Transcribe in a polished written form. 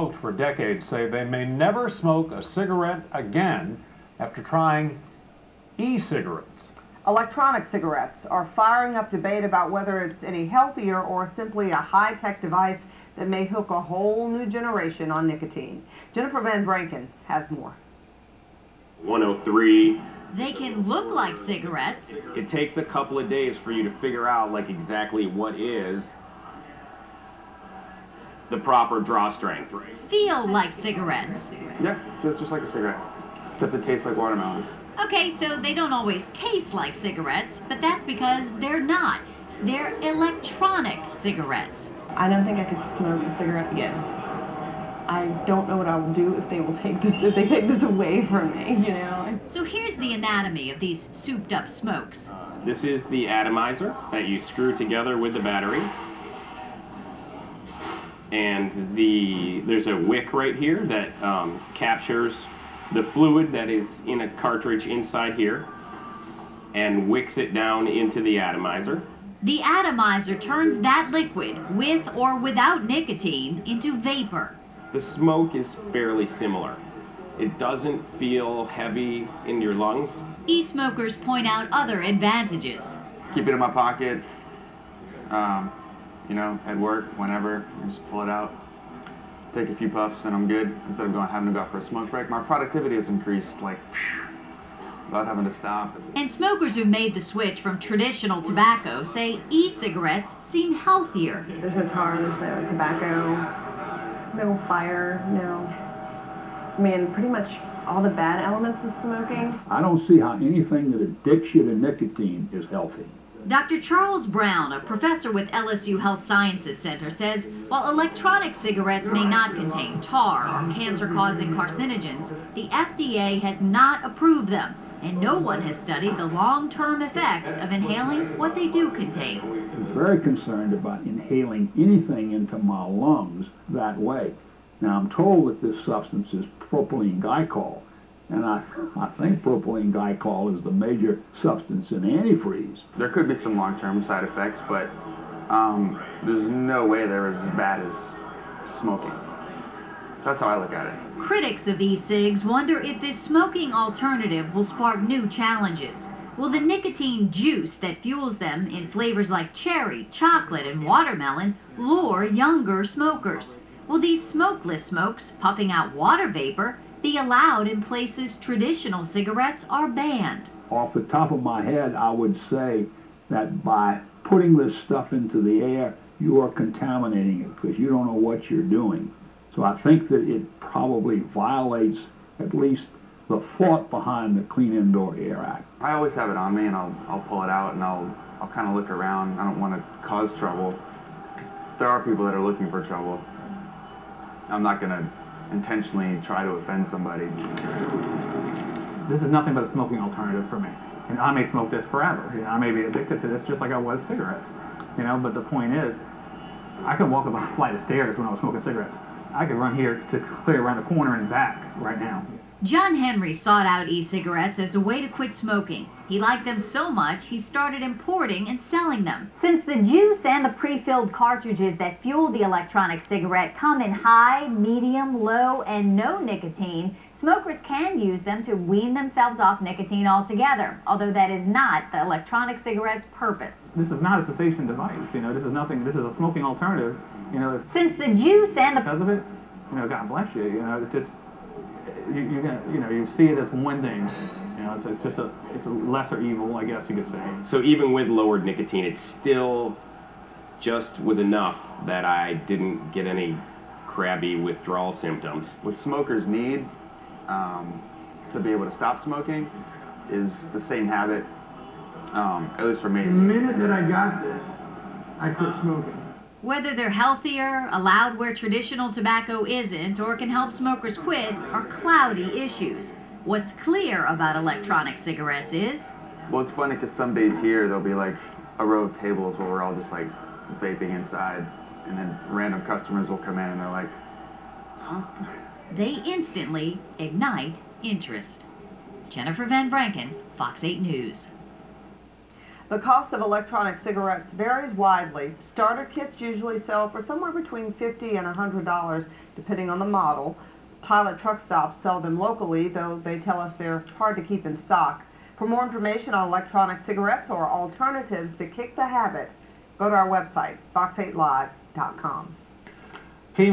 smoked for decades say they may never smoke a cigarette again after trying e-cigarettes. Electronic cigarettes are firing up debate about whether it's any healthier or simply a high-tech device that may hook a whole new generation on nicotine. Jennifer Van Branken has more. 103. They can look like cigarettes. It takes a couple of days for you to figure out like exactly what is the proper draw strength. Feel like cigarettes. Yeah, just like a cigarette, except it tastes like watermelon. Okay, so they don't always taste like cigarettes, but that's because they're not. They're electronic cigarettes. I don't think I could smoke a cigarette again. I don't know what I will do if they take this away from me, you know. So here's the anatomy of these souped up smokes. This is the atomizer that you screw together with the battery. And there's a wick right here that captures the fluid that is in a cartridge inside here and wicks it down into the atomizer. The atomizer turns that liquid, with or without nicotine, into vapor. The smoke is fairly similar. It doesn't feel heavy in your lungs. E-smokers point out other advantages. Keep it in my pocket, you know, at work, whenever, you just pull it out. Take a few puffs and I'm good. Instead of having to go out for a smoke break, my productivity has increased like without having to stop. And smokers who've made the switch from traditional tobacco say e-cigarettes seem healthier. There's no tar, there's no tobacco, no fire, no. I mean, pretty much all the bad elements of smoking. I don't see how anything that addicts you to nicotine is healthy. Dr. Charles Brown, a professor with LSU Health Sciences Center, says while electronic cigarettes may not contain tar or cancer-causing carcinogens, the FDA has not approved them, and no one has studied the long-term effects of inhaling what they do contain. I'm very concerned about inhaling anything into my lungs that way. Now, I'm told that this substance is propylene glycol, and I think propylene glycol is the major substance in antifreeze. There could be some long-term side effects, but there's no way they're as bad as smoking. That's how I look at it. Critics of e-cigs wonder if this smoking alternative will spark new challenges. Will the nicotine juice that fuels them in flavors like cherry, chocolate, and watermelon lure younger smokers? Will these smokeless smokes, puffing out water vapor, be allowed in places traditional cigarettes are banned? Off the top of my head, I would say that by putting this stuff into the air, you are contaminating it because you don't know what you're doing. So I think that it probably violates at least the thought behind the Clean Indoor Air Act. I always have it on me, and I'll pull it out, and I'll kind of look around. I don't want to cause trouble, because there are people that are looking for trouble. I'm not going to intentionally try to offend somebody. This is nothing but a smoking alternative for me. And I may smoke this forever. You know, I may be addicted to this just like I was cigarettes. You know, but the point is, I could walk up a flight of stairs when I was smoking cigarettes. I could run here to clear around the corner and back right now. John Henry sought out e-cigarettes as a way to quit smoking. He liked them so much, he started importing and selling them. Since the juice and the pre-filled cartridges that fuel the electronic cigarette come in high, medium, low, and no nicotine, smokers can use them to wean themselves off nicotine altogether, although that is not the electronic cigarette's purpose. This is not a cessation device, you know, this is nothing, this is a smoking alternative, you know. Since the juice and the... Because of it, you know, God bless you, you know, it's just, you see it as one thing. You know, it's a lesser evil, I guess you could say. So even with lowered nicotine, it still just was enough that I didn't get any crabby withdrawal symptoms. What smokers need to be able to stop smoking is the same habit, at least for me. The minute that I got this, I quit smoking. Whether they're healthier, allowed where traditional tobacco isn't, or can help smokers quit are cloudy issues. What's clear about electronic cigarettes is... Well, it's funny because some days here there'll be like a row of tables where we're all just like vaping inside, and then random customers will come in and they're like, huh? They instantly ignite interest. Jennifer Van Branken, Fox 8 News. The cost of electronic cigarettes varies widely. Starter kits usually sell for somewhere between $50 and $100, depending on the model. Pilot truck stops sell them locally, though they tell us they're hard to keep in stock. For more information on electronic cigarettes or alternatives to kick the habit, go to our website, fox8live.com. FEMA